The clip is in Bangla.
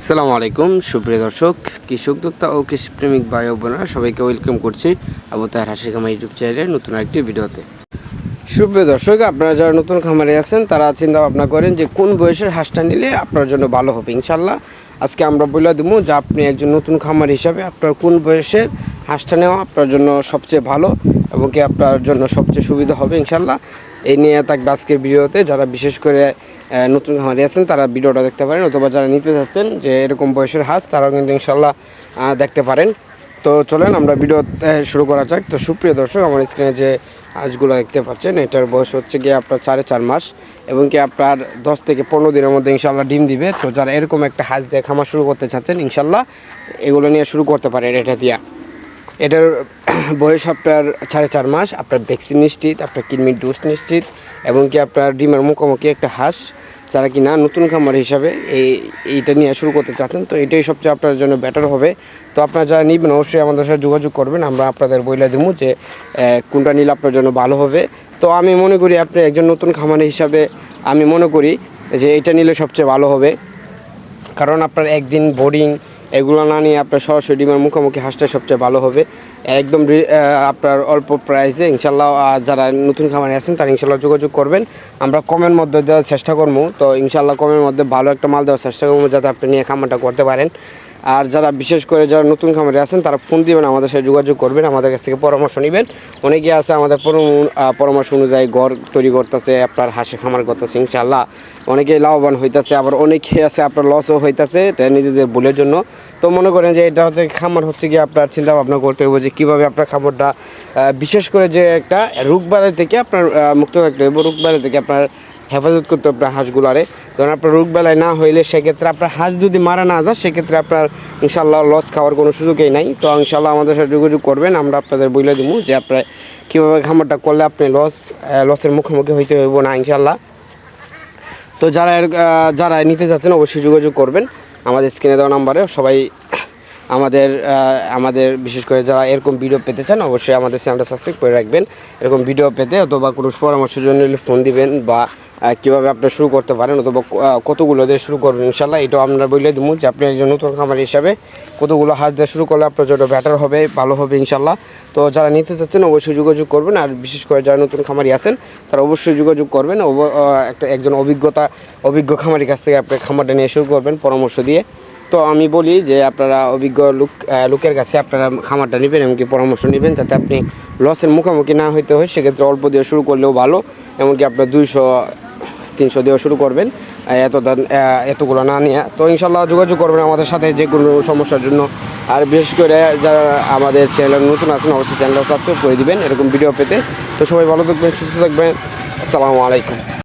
আসসালামু আলাইকুম সুপ্রিয় দর্শক, কৃষক উদ্যোক্তা ও কৃষিপ্রেমিক ভাই ও বোনেরা সবাইকে ওয়েলকাম করছি আবু তাহের হাসির খামার ইউটিউব চ্যানেলের নতুন একটি ভিডিওতে। সুপ্রিয় দর্শক, আপনারা যারা নতুন খামারে আছেন তারা চিন্তা ভাবনা করেন যে কোন বয়সের হাঁসটা নিলে আপনার জন্য ভালো হবে। ইনশাল্লাহ আজকে আমরা বলে দেবো যে আপনি একজন নতুন খামার হিসাবে আপনার কোন বয়সের হাঁসটা নেওয়া আপনার জন্য সবচেয়ে ভালো এবং কি আপনার জন্য সবচেয়ে সুবিধা হবে ইনশাল্লাহ। এই নিয়ে থাকবে আজকের ভিডিওতে। যারা বিশেষ করে নতুন খামারি আছেন তারা ভিডিওটা দেখতে পারেন, অথবা যারা নিতে যাচ্ছেন যে এরকম বয়সের হাঁস তারাও কিন্তু ইনশাল্লাহ দেখতে পারেন। তো চলেন আমরা ভিডিও শুরু করা যাক। তো সুপ্রিয় দর্শক, আমার স্ক্রিনে যে হাঁসগুলো দেখতে পাচ্ছেন এটার বয়স হচ্ছে গিয়ে আপনার 4.5 মাস এবং কি আপনার 10 থেকে 15 দিনের মধ্যে ইনশাল্লাহ ডিম দিবে। তো যারা এরকম একটা হাঁস দিয়ে খামার শুরু করতে চাচ্ছেন ইনশাল্লাহ এগুলো নিয়ে শুরু করতে পারেন। এটার বয়স আপনার 4.5 মাস, আপনার ভ্যাকসিন নিশ্চিত, আপনার কৃমির ডোজ নিশ্চিত এবং কি আপনার ডিমের মুখোমুখি একটা হাঁস। যারা কি না নতুন খামার হিসাবে এইটা নিয়ে শুরু করতে চাচ্ছেন তো এটাই সবচেয়ে আপনার জন্য বেটার হবে। তো আপনারা যারা নেবেন অবশ্যই আমাদের সাথে যোগাযোগ করবেন, আমরা আপনাদের বলে দেবো যে কোনটা নিলে আপনার জন্য ভালো হবে। তো আমি মনে করি আপনি একজন নতুন খামারি হিসাবে আমি মনে করি যে এটা নিলে সবচেয়ে ভালো হবে, কারণ আপনার একদিন বোর্ডিং এগুলো না নিয়ে আপনার সরাসরি ডিমের মুখোমুখি হাঁসটা সবচেয়ে ভালো হবে একদম আপনার অল্প প্রাইসে ইনশাল্লাহ। যারা নতুন খামারে আছেন তারা ইনশাল্লাহ যোগাযোগ করবেন, আমরা কমের মধ্যে দেওয়ার চেষ্টা করবো। তো ইনশাল্লাহ কমের মধ্যে ভালো একটা মাল দেওয়ার চেষ্টা করবো যাতে আপনি নিয়ে খামারটা করতে পারেন। আর যারা বিশেষ করে যারা নতুন খামারে আছেন তারা ফোন দিবেন, আমাদের সাথে যোগাযোগ করবেন, আমাদের কাছ থেকে পরামর্শ নেবেন। অনেকে আছে আমাদের পরামর্শ অনুযায়ী ঘর তৈরি করতেছে, আপনার হাঁসের খামার করতেছে ইনশাল্লাহ অনেকেই লাভবান হইতেছে, আবার অনেকে আছে আপনার লসও হইতেছে নিজেদের ভুলের জন্য। তো মনে করেন যে এটা হচ্ছে খামার হচ্ছে কি আপনার চিন্তা ভাবনা করতে হবে যে কীভাবে আপনার খামারটা বিশেষ করে যে একটা রোগবালাই থেকে আপনার মুক্ত থাকতে হবে, রোগবালাই থেকে আপনার হেফাজত করতে হবে আপনার হাঁসগুলারে। কারণ আপনার রোগবেলায় না হইলে সেক্ষেত্রে আপনার হাঁস যদি মারা না যায় সেক্ষেত্রে আপনার ইনশাল্লাহ লস খাওয়ার কোনো সুযোগই নাই। তো ইনশাল্লাহ আমাদের সাথে যোগাযোগ করবেন, আমরা আপনাদের বলে দেবো যে আপনার কীভাবে খামারটা করলে আপনি লসের মুখোমুখি হইতে হইব না ইনশাল্লাহ। তো যারা নিতে যাচ্ছেন অবশ্যই যোগাযোগ করবেন আমাদের স্ক্রিনে দেওয়া নাম্বারে। সবাই আমাদের বিশেষ করে যারা এরকম ভিডিও পেতে চান অবশ্যই আমাদের চ্যানেলটা সাবস্ক্রাইব করে রাখবেন এরকম ভিডিও পেতে, অথবা কোনো পরামর্শের জন্য ফোন দিবেন বা কীভাবে আপনি শুরু করতে পারেন অথবা কতগুলো দিয়ে শুরু করবেন ইনশাল্লাহ এটাও আমরা বলে দেবো যে আপনি একজন নতুন খামারি হিসাবে কতগুলো হাঁস দিয়ে শুরু করলে আপনার জন্য বেটার হবে, ভালো হবে ইনশাল্লাহ। তো যারা নিতে চাচ্ছেন অবশ্যই যোগাযোগ করবেন, আর বিশেষ করে যারা নতুন খামারি আছেন তারা অবশ্যই যোগাযোগ করবেন একজন অভিজ্ঞ খামারির কাছ থেকে আপনি খামারটা নিয়ে শুরু করবেন পরামর্শ দিয়ে। তো আমি বলি যে আপনারা অভিজ্ঞ লোকের কাছে আপনারা খামারটা নেবেন এমনকি পরামর্শ নেবেন যাতে আপনি লসের মুখোমুখি না হইতে হয়। সেক্ষেত্রে অল্প দিয়ে শুরু করলেও ভালো, এমনকি আপনার 200-300 দিয়েও শুরু করবেন, এতগুলো না নিয়ে। তো ইনশাল্লাহ যোগাযোগ করবেন আমাদের সাথে যে কোনো সমস্যার জন্য। আর বিশেষ করে যারা আমাদের চ্যানেল নতুন আছেন অবশ্যই চ্যানেলটা সাবস্ক্রাইব করে দিবেন এরকম ভিডিও পেতে। তো সবাই ভালো থাকবেন, সুস্থ থাকবেন, আসসালামু আলাইকুম।